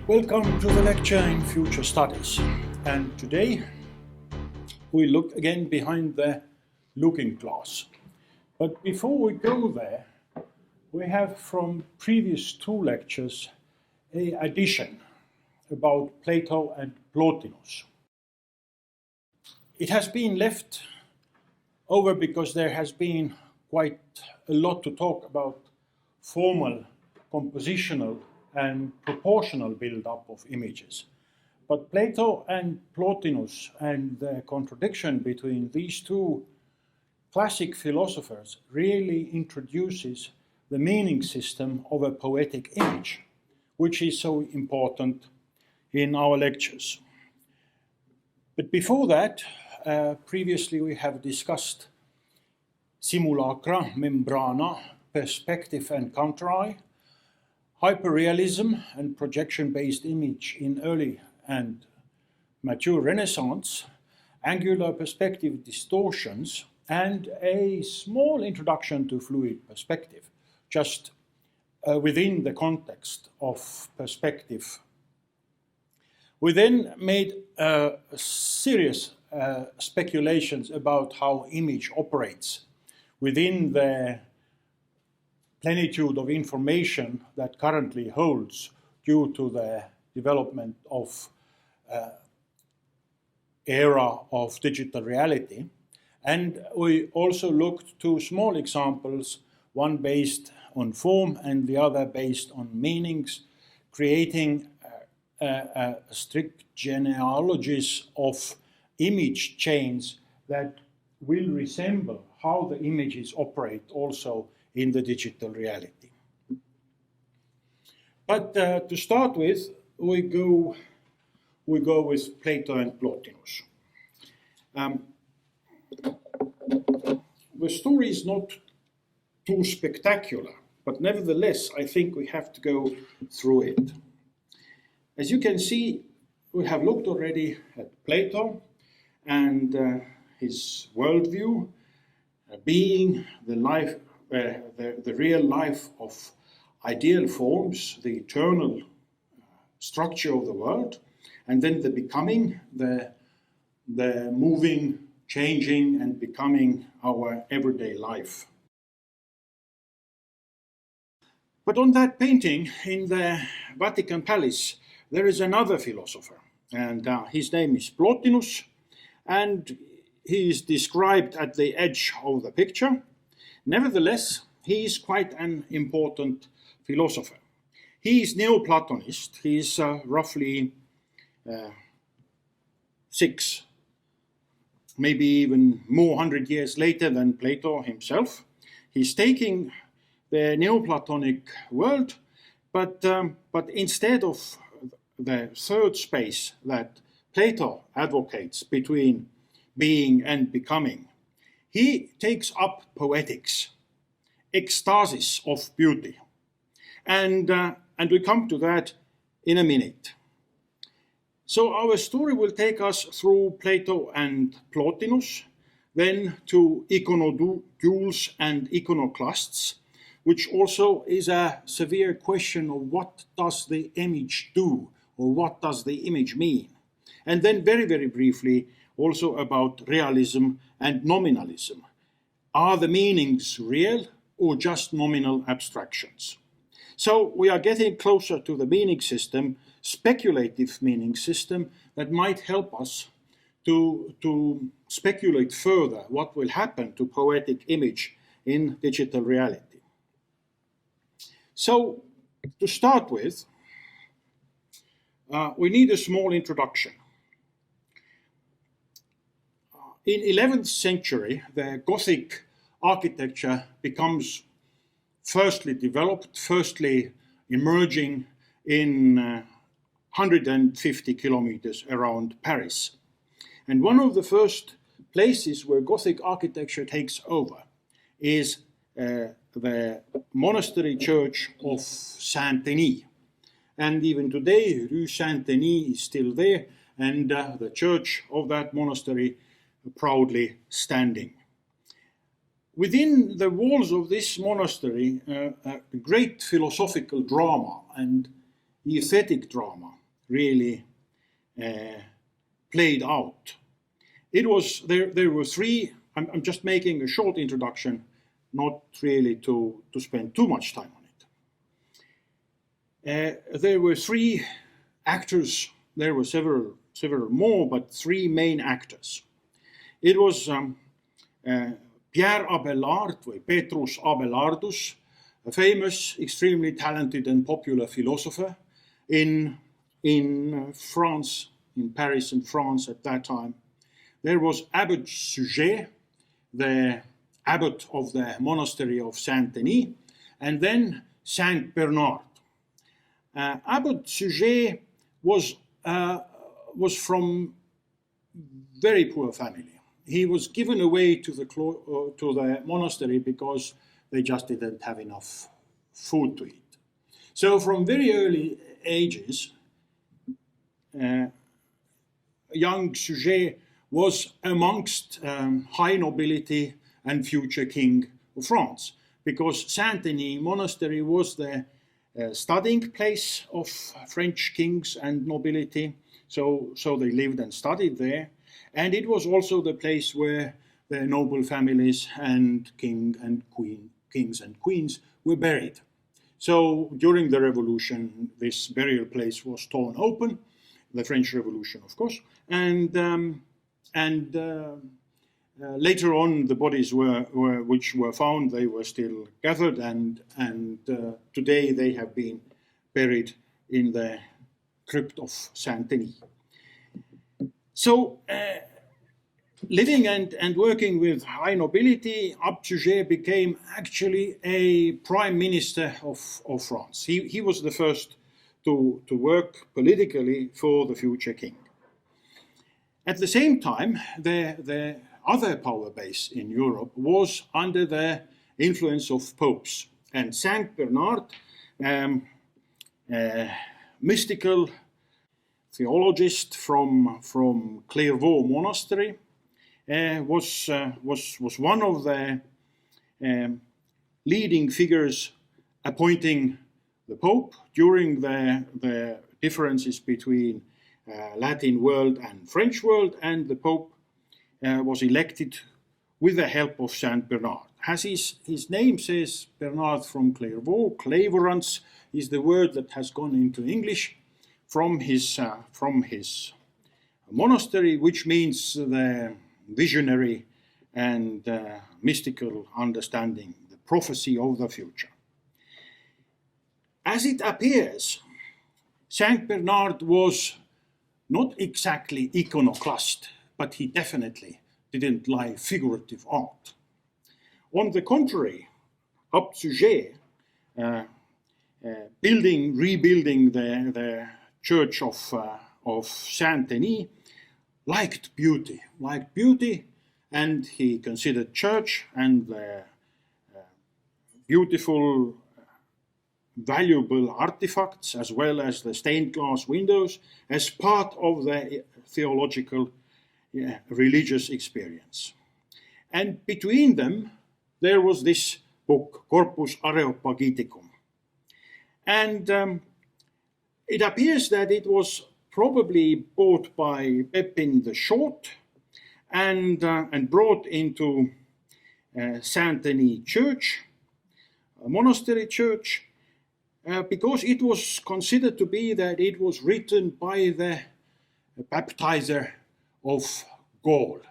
Welcome to the lecture in Future Studies. And today we look again behind the looking glass. But before we go there, we have from previous two lectures an addition about Plato and Plotinus. It has been left over because there has been quite a lot to talk about formal, compositional, and proportional build-up of images. But Plato and Plotinus and the contradiction between these two classic philosophers really introduces the meaning system of a poetic image, which is so important in our lectures. But before that, previously we have discussed simulacra, membrana, perspective and counter-eye, hyperrealism and projection-based image in early and mature Renaissance, angular perspective distortions, and a small introduction to fluid perspective, just within the context of perspective. We then made serious speculations about how image operates within the plenitude of information that currently holds due to the development of era of digital reality. And we also looked to small examples, one based on form and the other based on meanings, creating strict genealogies of image chains that will resemble how the images operate also in the digital reality. But to start with, we go with Plato and Plotinus. The story is not too spectacular, but nevertheless, I think we have to go through it. As you can see, we have looked already at Plato and his worldview, being the life, the real life of ideal forms, the eternal structure of the world, and then the becoming, the moving, changing, and becoming our everyday life. But on that painting in the Vatican Palace, there is another philosopher, and his name is Plotinus, and he is described at the edge of the picture. Nevertheless, he is quite an important philosopher. He is Neoplatonist. He is roughly 6, maybe even more 100 years later than Plato himself. He's taking the Neoplatonic world, but instead of the third space that Plato advocates between being and becoming, he takes up poetics, ecstasis of beauty. And we come to that in a minute. So our story will take us through Plato and Plotinus, then to iconodules and iconoclasts, which also is a severe question of what does the image do, or what does the image mean? And then very, very briefly, also about realism and nominalism. Are the meanings real or just nominal abstractions? So we are getting closer to the meaning system, speculative meaning system, that might help us to speculate further what will happen to poetic image in digital reality. So to start with, we need a small introduction. In 11th century, the Gothic architecture becomes firstly developed, firstly emerging in 150 kilometers around Paris. And one of the first places where Gothic architecture takes over is the monastery church of Saint-Denis. And even today, Rue Saint-Denis is still there, and the church of that monastery proudly standing. Within the walls of this monastery, a great philosophical drama, and aesthetic drama really played out. It was there were three. I'm just making a short introduction, not really to spend too much time on it. There were three actors. There were several more, but three main actors. It was Pierre Abelard, or Petrus Abelardus, a famous, extremely talented and popular philosopher in France, in Paris and France at that time. There was Abbot Suger, the abbot of the monastery of Saint-Denis, and then Saint Bernard. Abbot Suger was from very poor family. He was given away to the monastery because they just didn't have enough food to eat. So from very early ages, young Suger was amongst high nobility and future king of France, because Saint-Denis monastery was the studying place of French kings and nobility. So they lived and studied there. And it was also the place where the noble families and kings and queens were buried. So during the revolution, this burial place was torn open, the French Revolution, of course, and later on, the bodies which were found, they were still gathered, and today they have been buried in the crypt of Saint-Denis. So, living and working with high nobility, Abbot Suger became actually a prime minister of France. He was the first to work politically for the future king. At the same time, the other power base in Europe was under the influence of popes. And Saint Bernard, mystical theologist from Clairvaux Monastery, was one of the leading figures appointing the Pope during the differences between Latin world and French world, and the Pope was elected with the help of Saint Bernard. As his name says, Bernard from Clairvaux, clairvoyance is the word that has gone into English from his monastery, which means the visionary and mystical understanding, the prophecy of the future. As it appears, Saint Bernard was not exactly iconoclast, but he definitely didn't like figurative art. On the contrary, Abbot Suger, rebuilding the church of Saint-Denis, liked beauty, and he considered church and the beautiful, valuable artifacts, as well as the stained glass windows, as part of the theological, religious experience. And between them, there was this book, Corpus Areopagiticum. And it appears that it was probably bought by Pepin the Short and brought into Saint-Denis Church, a monastery church, because it was considered to be that it was written by the baptizer of Gaul,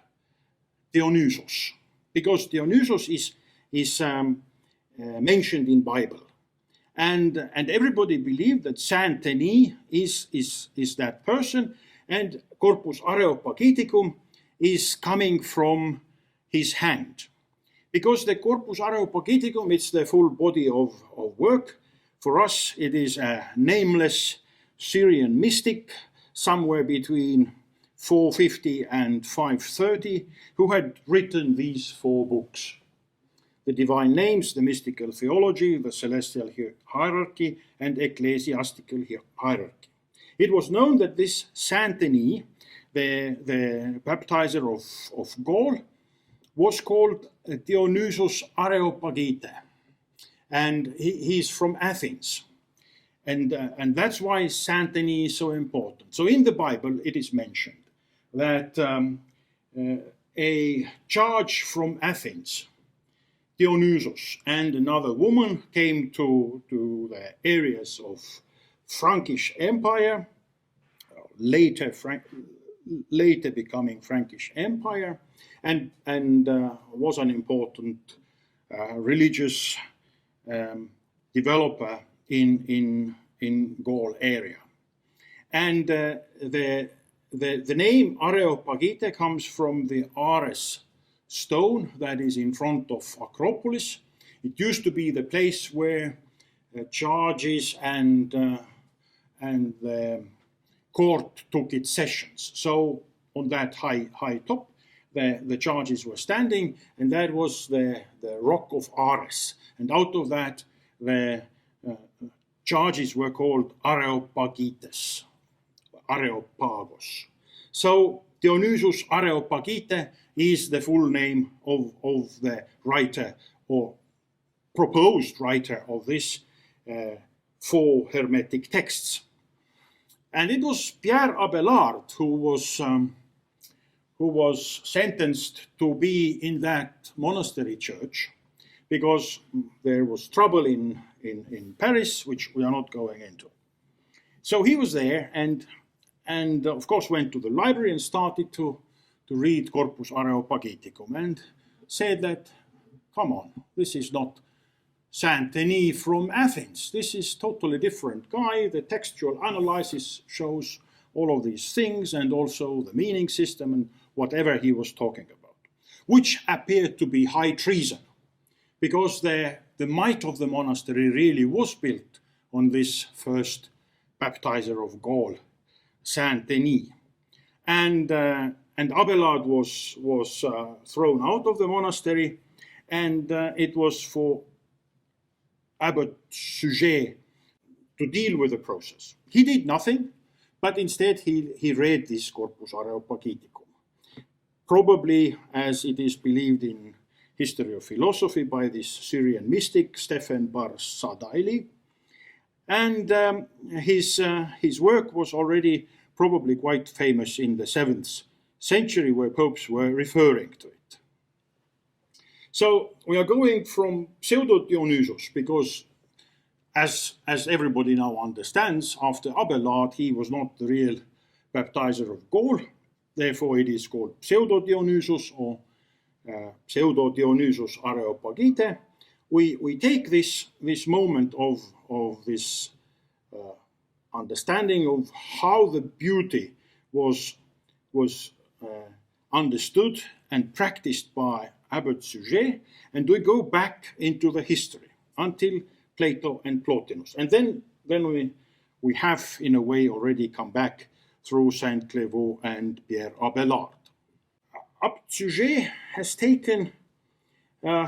Dionysius, because Dionysius is mentioned in Bible, and everybody believed that Saint-Denis is that person, and Corpus Areopagiticum is coming from his hand, because the Corpus Areopagiticum, it's the full body of work. For us, it is a nameless Syrian mystic, somewhere between 450 and 530, who had written these 4 books: the Divine Names, the Mystical Theology, the Celestial Hierarchy, and Ecclesiastical Hierarchy. It was known that this Saint-Denis, the baptizer of Gaul, was called Dionysius Areopagite, and he's from Athens. And that's why Saint Denis is so important. So in the Bible, it is mentioned that a charge from Athens, Dionysus, and another woman came to the areas of Frankish Empire, later becoming Frankish Empire, and was an important religious developer in Gaul area. And the name Areopagite comes from the Ares stone that is in front of Acropolis. It used to be the place where charges and the court took its sessions. So on that high top, the charges were standing, and that was the rock of Ares. And out of that, the charges were called Areopagites, Areopagos. So Dionysius Areopagite is the full name of the writer or proposed writer of this 4 Hermetic texts. And it was Pierre Abelard who was sentenced to be in that monastery church because there was trouble in Paris, which we are not going into. So he was there and of course went to the library and started to read Corpus Areopagiticum and said that, come on, this is not Saint Denis from Athens. This is totally different guy. The textual analysis shows all of these things and also the meaning system and whatever he was talking about, which appeared to be high treason because the might of the monastery really was built on this first baptizer of Gaul, Saint Denis. And Abelard was thrown out of the monastery, and it was for Abbot Suger to deal with the process. He did nothing, but instead he read this Corpus Areopagiticum, probably as it is believed in history of philosophy by this Syrian mystic Stephen Bar Sadaili. And his work was already probably quite famous in the 7th century, where popes were referring to it. So we are going from Pseudo-Dionysus because, as everybody now understands, after Abelard, he was not the real baptizer of Gaul. Therefore, it is called Pseudo-Dionysus or Pseudo-Dionysus Areopagite. We take this moment of this understanding of how the beauty was understood and practiced by Abbot Suger, and we go back into the history until Plato and Plotinus. And then we have, in a way, already come back through Saint Clévaux and Pierre Abelard. Abbot Suger has taken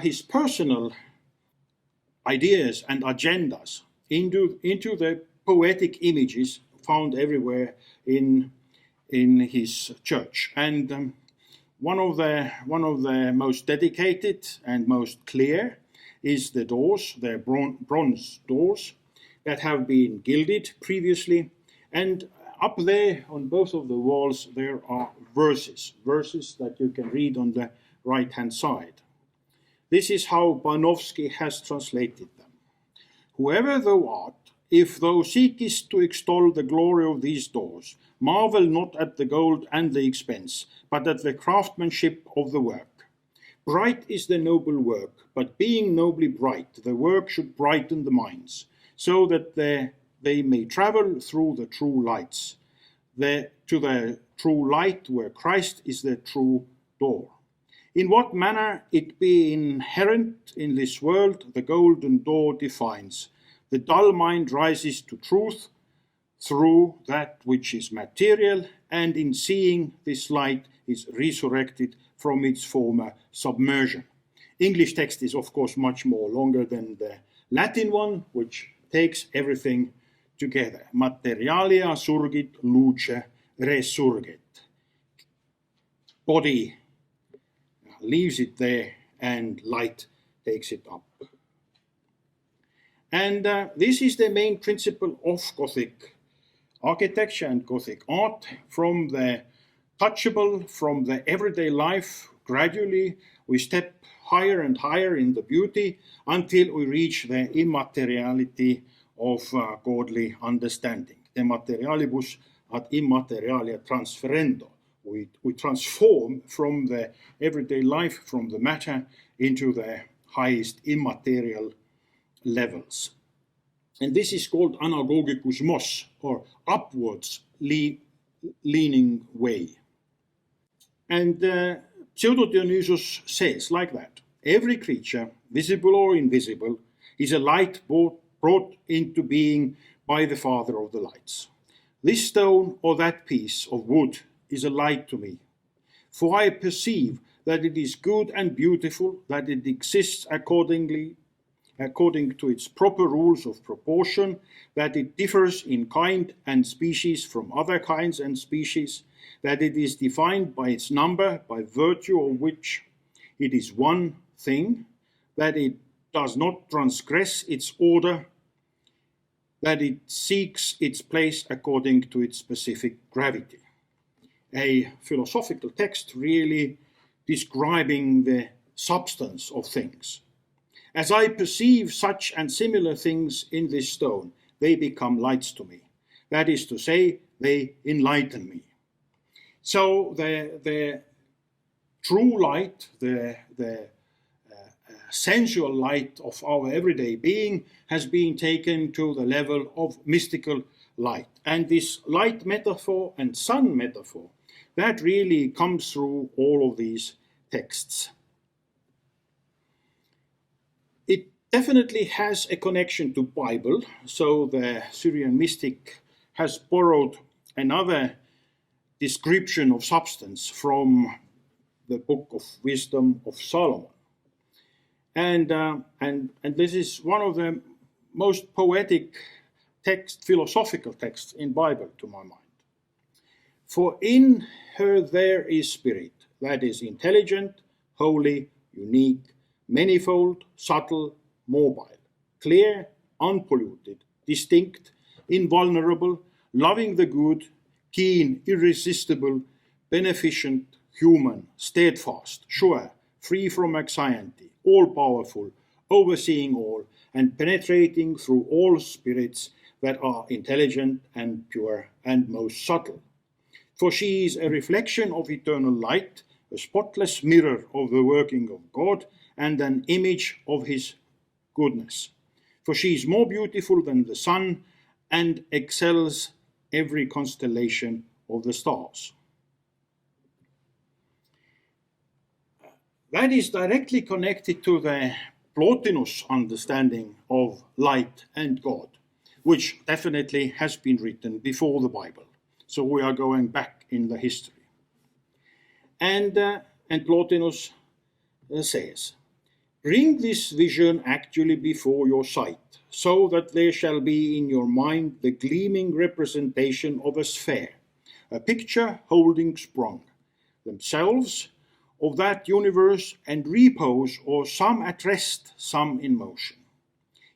his personal ideas and agendas into the poetic images found everywhere in his church. And one of the most dedicated and most clear is the doors, the bronze doors that have been gilded previously. And up there on both of the walls there are verses that you can read on the right-hand side. This is how Banovsky has translated them. Whoever thou art, if thou seekest to extol the glory of these doors, marvel not at the gold and the expense, but at the craftsmanship of the work. Bright is the noble work, but being nobly bright, the work should brighten the minds, so that they may travel through the true lights, to the true light where Christ is the true door. In what manner it be inherent in this world, the golden door defines. The dull mind rises to truth through that which is material, and in seeing this light is resurrected from its former submersion. English text is, of course, much more longer than the Latin one, which takes everything together. Materialia surgit, luce resurgit. Body leaves it there and light takes it up. And this is the main principle of Gothic architecture and Gothic art. From the touchable, from the everyday life, gradually we step higher and higher in the beauty until we reach the immateriality of godly understanding. De materialibus ad immaterialia transferendo. We transform from the everyday life, from the matter, into the highest immaterial levels. And this is called anagogicus mos, or upwards leaning way. And Pseudo-Dionysius says like that: every creature, visible or invisible, is a light brought into being by the Father of the lights. This stone or that piece of wood is a light to me, for I perceive that it is good and beautiful, that it exists according to its proper rules of proportion, that it differs in kind and species from other kinds and species, that it is defined by its number, by virtue of which it is one thing, that it does not transgress its order, that it seeks its place according to its specific gravity. A philosophical text really describing the substance of things. As I perceive such and similar things in this stone, they become lights to me. That is to say, they enlighten me. So the true light, the sensual light of our everyday being has been taken to the level of mystical light. And this light metaphor and sun metaphor, that really comes through all of these texts. It definitely has a connection to Bible, so the Syrian mystic has borrowed another description of substance from the Book of Wisdom of Solomon. And this is one of the most poetic philosophical texts in Bible, to my mind. For in her there is spirit, that is intelligent, holy, unique, manifold, subtle, mobile, clear, unpolluted, distinct, invulnerable, loving the good, keen, irresistible, beneficent, human, steadfast, sure, free from anxiety, all-powerful, overseeing all, and penetrating through all spirits that are intelligent and pure and most subtle. For she is a reflection of eternal light, a spotless mirror of the working of God, and an image of his goodness. For she is more beautiful than the sun and excels every constellation of the stars. That is directly connected to the Plotinus understanding of light and God, which definitely has been written before the Bible. So we are going back in the history. And Plotinus says, bring this vision actually before your sight, so that there shall be in your mind the gleaming representation of a sphere, a picture holding sprung, themselves of that universe, and repose, or some at rest, some in motion.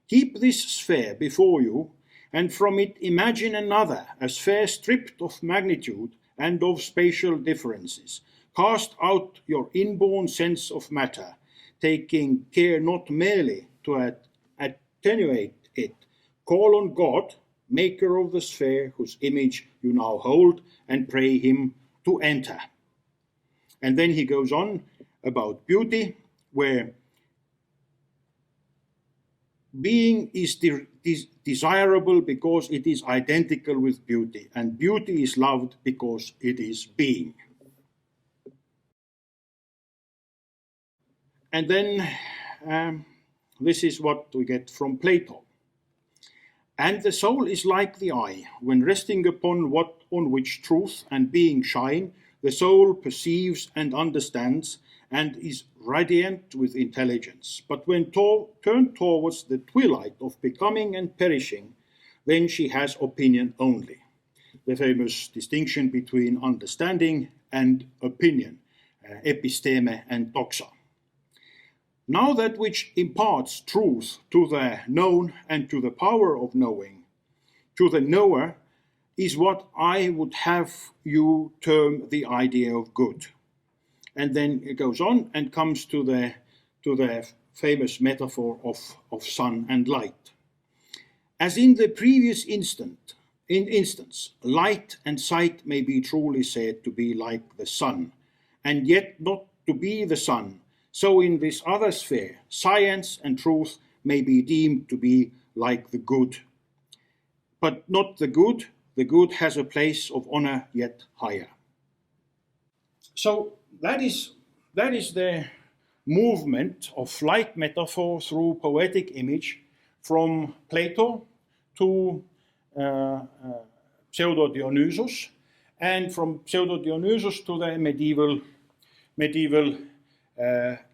Keep this sphere before you, and from it imagine another, a sphere stripped of magnitude and of spatial differences. Cast out your inborn sense of matter, taking care not merely to attenuate it. Call on God, maker of the sphere, whose image you now hold, and pray him to enter. And then he goes on about beauty, where being is desirable because it is identical with beauty, and beauty is loved because it is being. And then this is what we get from Plato. And the soul is like the eye, when resting upon on which truth and being shine, the soul perceives and understands and is radiant with intelligence. But when turned towards the twilight of becoming and perishing, then she has opinion only. The famous distinction between understanding and opinion, episteme and doxa. Now that which imparts truth to the known and to the power of knowing, to the knower, is what I would have you term the idea of good. And then it goes on and comes to the famous metaphor of sun and light. As in the previous instance, light and sight may be truly said to be like the sun, and yet not to be the sun. So in this other sphere, science and truth may be deemed to be like the good. But not the good. The good has a place of honor yet higher. So that is the movement of light metaphor through poetic image from Plato to Pseudo-Dionysus, and from Pseudo-Dionysus to the medieval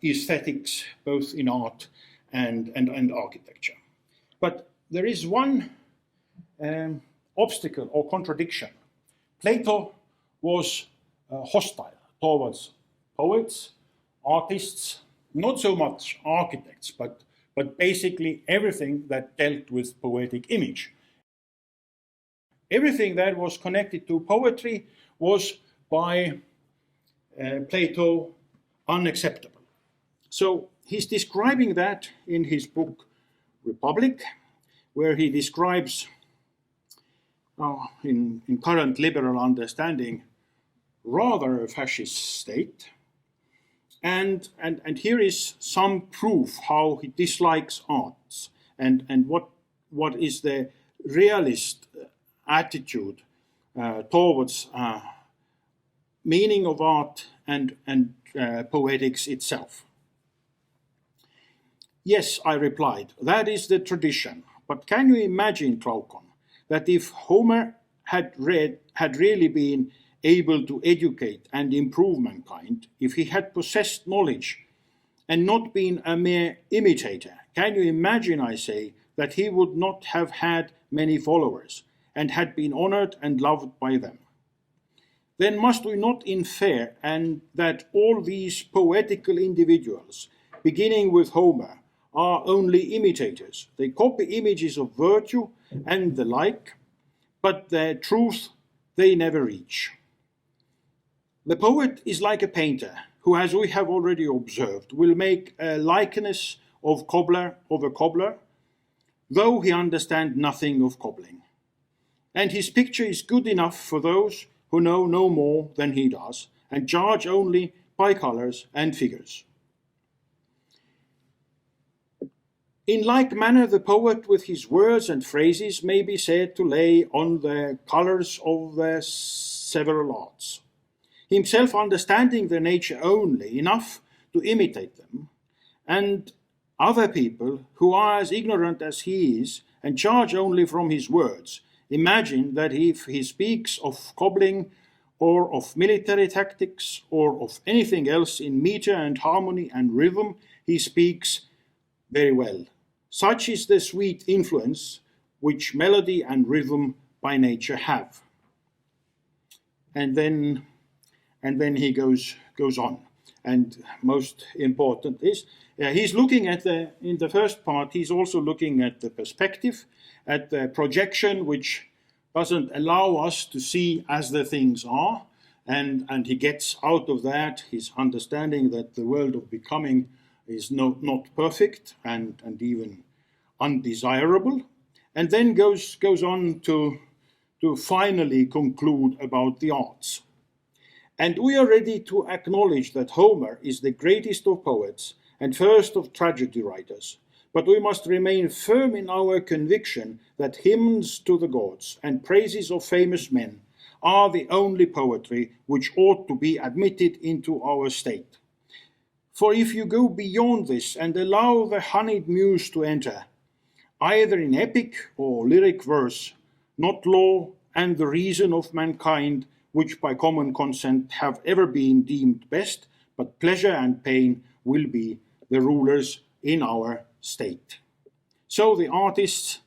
aesthetics, both in art and architecture. But there is one obstacle or contradiction. Plato was hostile towards poets, artists, not so much architects, but basically everything that dealt with poetic image. Everything that was connected to poetry was by Plato unacceptable. So he's describing that in his book Republic, where he describes, in current liberal understanding, rather a fascist state. And here is some proof how he dislikes arts and what is the realist attitude towards meaning of art and poetics itself. Yes, I replied, that is the tradition. But can you imagine, Glaucon, that if Homer had really been able to educate and improve mankind, if he had possessed knowledge and not been a mere imitator, can you imagine, I say, that he would not have had many followers and had been honored and loved by them? Then must we not infer and that all these poetical individuals, beginning with Homer, are only imitators? They copy images of virtue and the like, but their truth they never reach. The poet is like a painter who, as we have already observed, will make a likeness of a cobbler, though he understand nothing of cobbling. And his picture is good enough for those who know no more than he does, and judge only by colors and figures. In like manner, the poet with his words and phrases may be said to lay on the colors of the several arts, himself understanding their nature only enough to imitate them, and other people who are as ignorant as he is and judge only from his words, imagine that if he speaks of cobbling or of military tactics or of anything else in meter and harmony and rhythm, he speaks very well. Such is the sweet influence which melody and rhythm by nature have. And then he goes on. And most important is, he's looking at in the first part, he's also looking at the perspective, at the projection, which doesn't allow us to see as the things are. And he gets out of that his understanding that the world of becoming is not perfect and even undesirable. And then goes on to finally conclude about the arts. And we are ready to acknowledge that Homer is the greatest of poets and first of tragedy writers, but we must remain firm in our conviction that hymns to the gods and praises of famous men are the only poetry which ought to be admitted into our state. For if you go beyond this and allow the honeyed muse to enter, either in epic or lyric verse, not law and the reason of mankind, which by common consent have ever been deemed best, but pleasure and pain will be the rulers in our state. So the artists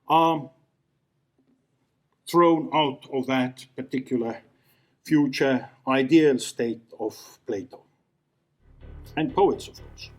are thrown out of that particular future ideal state of Plato. And poets, of course.